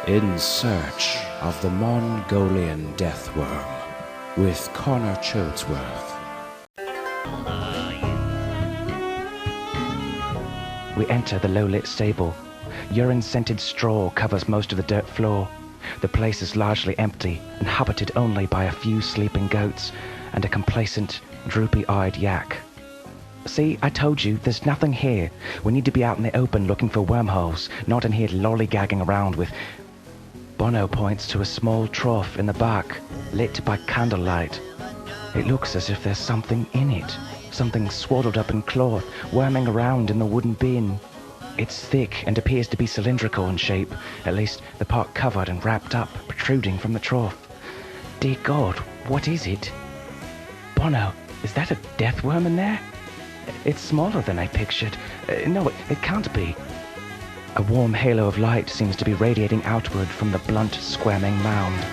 In Search of the Mongolian Death Worm with Connor Choadsworth. We enter the low-lit stable. Urine-scented straw covers most of the dirt floor. The place is largely empty, inhabited only by a few sleeping goats and a complacent, droopy-eyed yak. See, I told you, there's nothing here. We need to be out in the open looking for wormholes, not in here lollygagging around with... Bono points to a small trough in the back, lit by candlelight. It looks as if there's something in it, something swaddled up in cloth, worming around in the wooden bin. It's thick and appears to be cylindrical in shape, at least the part covered and wrapped up, protruding from the trough. Dear God, what is it? Bono, is that a death worm in there? It's smaller than I pictured. No, it can't be. A warm halo of light seems to be radiating outward from the blunt, squirming mound.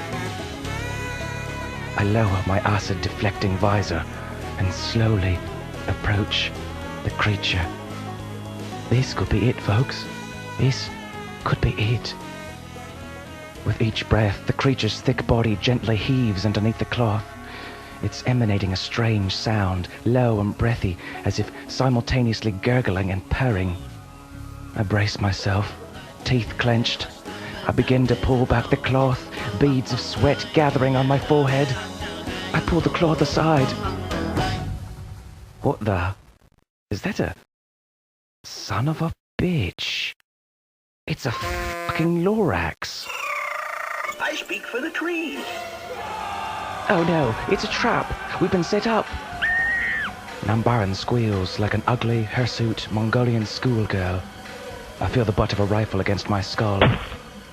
I lower my acid-deflecting visor and slowly approach the creature. This could be it, folks. This could be it. With each breath, the creature's thick body gently heaves underneath the cloth. It's emanating a strange sound, low and breathy, as if simultaneously gurgling and purring. I brace myself, teeth clenched. I begin to pull back the cloth, beads of sweat gathering on my forehead. I pull the cloth aside. What the? Is that a... son of a bitch? It's a fucking Lorax. I speak for the trees. Oh no, it's a trap. We've been set up. Nambaran squeals like an ugly, hirsute Mongolian schoolgirl. I feel the butt of a rifle against my skull,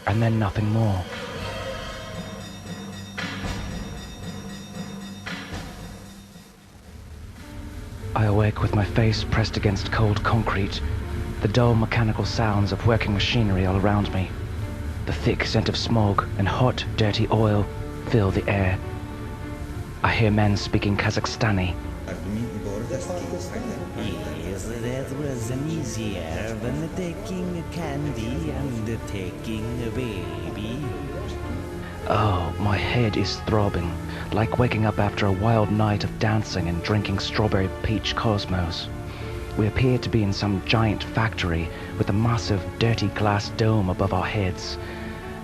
and then nothing more. I awake with my face pressed against cold concrete, the dull mechanical sounds of working machinery all around me. The thick scent of smog and hot, dirty oil fill the air. I hear men speaking Kazakhstani. Yes, that was easier than taking candy and taking a baby. Oh, my head is throbbing, like waking up after a wild night of dancing and drinking strawberry peach cosmos. We appear to be in some giant factory with a massive, dirty glass dome above our heads.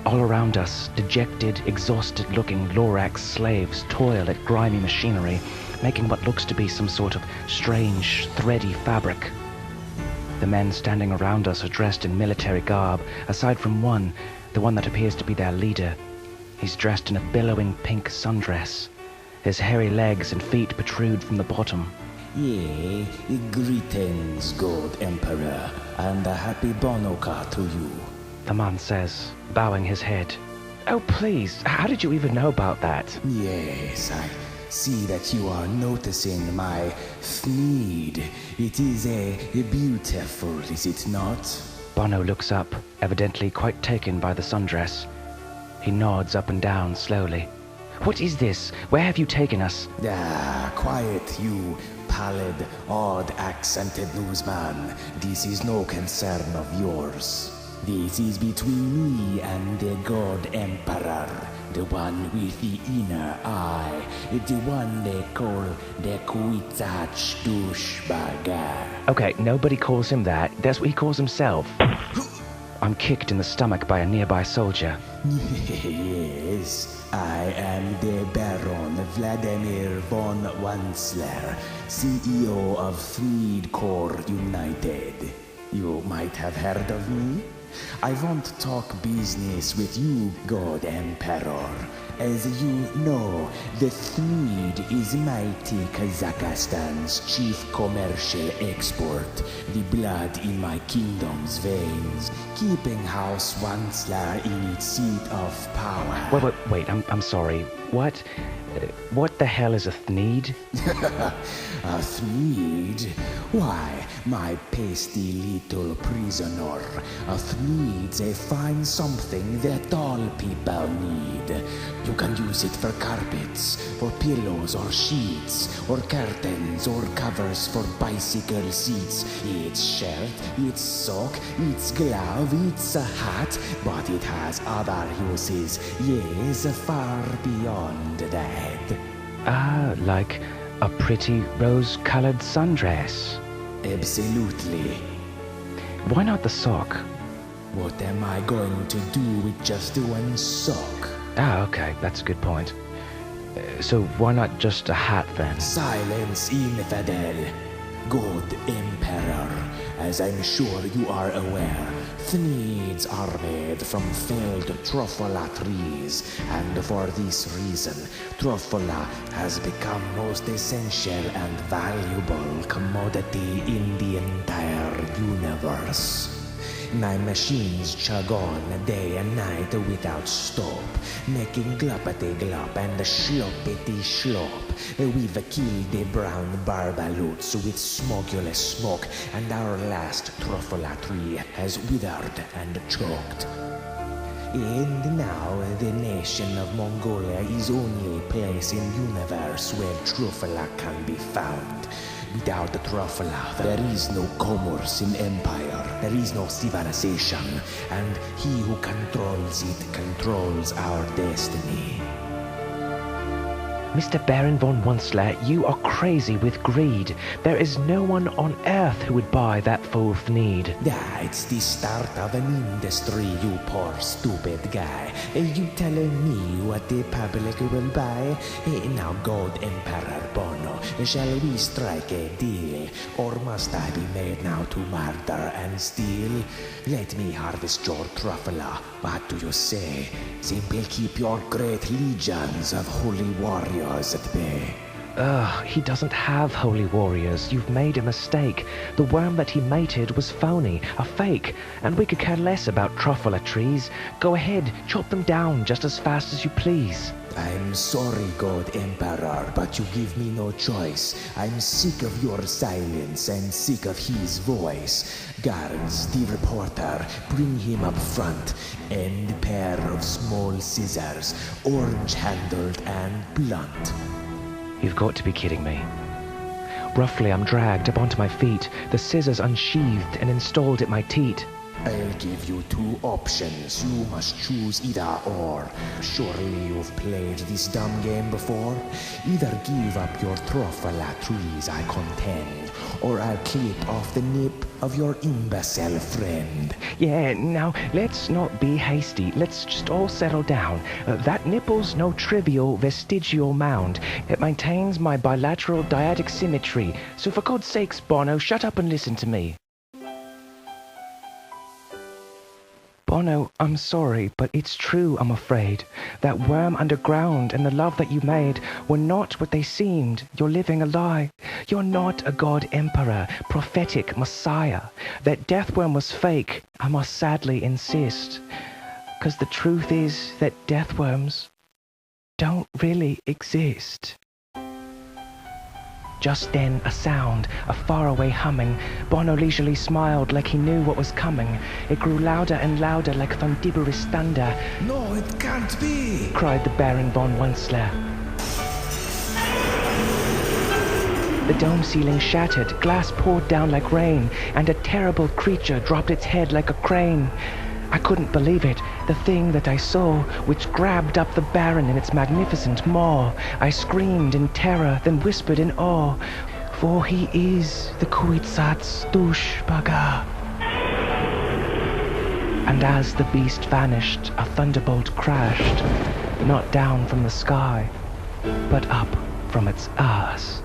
All around us, dejected, exhausted-looking Lorax slaves toil at grimy machinery, making what looks to be some sort of strange, thready fabric. The men standing around us are dressed in military garb, aside from one, the one that appears to be their leader. He's dressed in a billowing pink sundress. His hairy legs and feet protrude from the bottom. Yeah, greetings, God Emperor, and a happy Bonoka to you. The man says, bowing his head. Oh, please, how did you even know about that? Yes, I see that you are noticing my thneed. It is beautiful, is it not? Bono looks up, evidently quite taken by the sundress. He nods up and down slowly. What is this? Where have you taken us? Quiet, you pallid, odd-accented newsman. This is no concern of yours. This is between me and the God Emperor, the one with the inner eye, the one they call the Kwitzach douchebag. Okay, nobody calls him that. That's what he calls himself. I'm kicked in the stomach by a nearby soldier. Yes, I am the Baron Vladimir von Wansler, CEO of Threed Corps United. You might have heard of me. I want to talk business with you, God Emperor. As you know, the Threed is mighty Kazakhstan's chief commercial export, the blood in my kingdom's veins, keeping House Wansler in its seat of power. Wait, I'm sorry. What? What the hell is a thneed? A thneed? Why, my pasty little prisoner, a thneed's a fine something that all people need. You can use it for carpets, for pillows or sheets, or curtains or covers for bicycle seats. It's shirt, it's sock, it's glove, it's a hat, but it has other uses, yes, far beyond that. Ah, like a pretty rose-colored sundress. Absolutely. Why not the sock? What am I going to do with just one sock? Ah, okay, that's a good point. So why not just a hat then? Silence, infidel. Good Emperor, as I'm sure you are aware, Thneeds are made from felled Trofala trees, and for this reason, Trofala has become most essential and valuable commodity in the entire universe. My machines chug on day and night without stop, making gloppity glop and sloppity slop. We've killed the brown barbaloots with smogulous smoke, and our last Trofala tree has withered and choked. And now the nation of Mongolia is only place in universe where Trofala can be found. Without the Trofala, there is no commerce in empire, there is no civilization, and he who controls it controls our destiny. Mr. Baron von Wunsler, you are crazy with greed. There is no one on earth who would buy that full Thneed. It's the start of an industry, you poor stupid guy. You telling me what the public will buy? Now, God Emperor Bono, shall we strike a deal? Or must I be made now to murder and steal? Let me harvest your Trofala. What do you say? Simply keep your great legions of holy warriors at bay. Ugh, he doesn't have holy warriors. You've made a mistake. The worm that he mated was phony, a fake, and we could care less about Trofala trees. Go ahead, chop them down just as fast as you please. I'm sorry, God Emperor, but you give me no choice. I'm sick of your silence and sick of his voice. Guards, the reporter, bring him up front. And a pair of small scissors, orange-handled and blunt. You've got to be kidding me. Roughly, I'm dragged up onto my feet, the scissors unsheathed and installed at my teat. I'll give you two options. You must choose either or. Surely you've played this dumb game before? Either give up your Trofala trees, I contend, or I'll clip off the nip of your imbecile friend. Yeah, now, let's not be hasty. Let's just all settle down. That nipple's no trivial vestigial mound. It maintains my bilateral dyadic symmetry. So for God's sakes, Bono, shut up and listen to me. Bono, I'm sorry, but it's true, I'm afraid. That worm underground and the love that you made were not what they seemed. You're living a lie. You're not a god emperor, prophetic messiah. That death worm was fake, I must sadly insist. 'Cause the truth is that death worms don't really exist. Just then, a sound, a faraway humming. Bono leisurely smiled like he knew what was coming. It grew louder and louder like thundiberous thunder. No, it can't be! Cried the Baron von Wunsler. The dome ceiling shattered, glass poured down like rain, and a terrible creature dropped its head like a crane. I couldn't believe it, the thing that I saw, which grabbed up the Baron in its magnificent maw. I screamed in terror, then whispered in awe, for he is the Kwisatz douchebagger. And as the beast vanished, a thunderbolt crashed, not down from the sky, but up from its ass.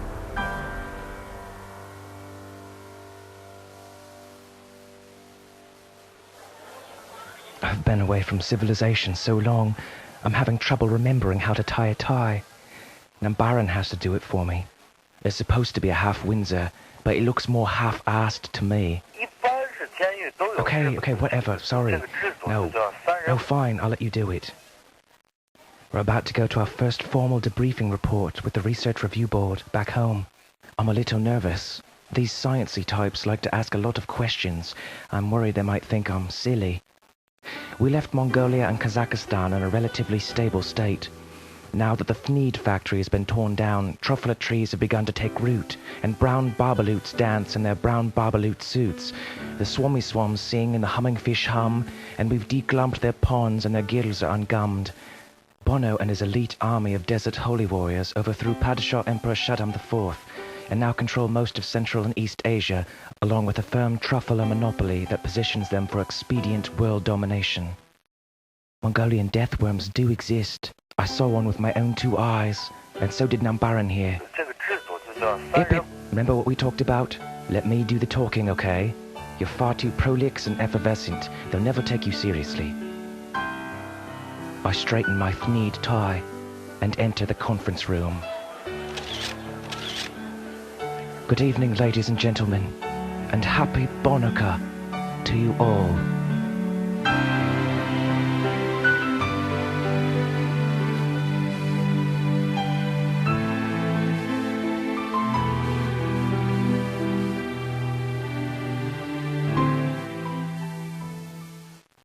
I've been away from civilization so long, I'm having trouble remembering how to tie a tie. Baron has to do it for me. It's supposed to be a half Windsor, but it looks more half-assed to me. Okay, whatever, sorry. No, fine, I'll let you do it. We're about to go to our first formal debriefing report with the Research Review Board back home. I'm a little nervous. These sciencey types like to ask a lot of questions. I'm worried they might think I'm silly. We left Mongolia and Kazakhstan in a relatively stable state. Now that the Thneed factory has been torn down, trufflet trees have begun to take root, and brown barbaloots dance in their brown barbaloot suits. The swammy swans sing and the humming fish hum, and we've deglumped their ponds and their gills are ungummed. Bono and his elite army of desert holy warriors overthrew Padishah Emperor Shaddam IV, and now control most of Central and East Asia, along with a firm truffler monopoly that positions them for expedient world domination. Mongolian deathworms do exist. I saw one with my own 2 eyes, and so did Nambaran here. Ip, Ip, remember what we talked about? Let me do the talking, okay? You're far too prolix and effervescent. They'll never take you seriously. I straighten my Thneed tie and enter the conference room. Good evening, ladies and gentlemen, and happy Bonaka to you all.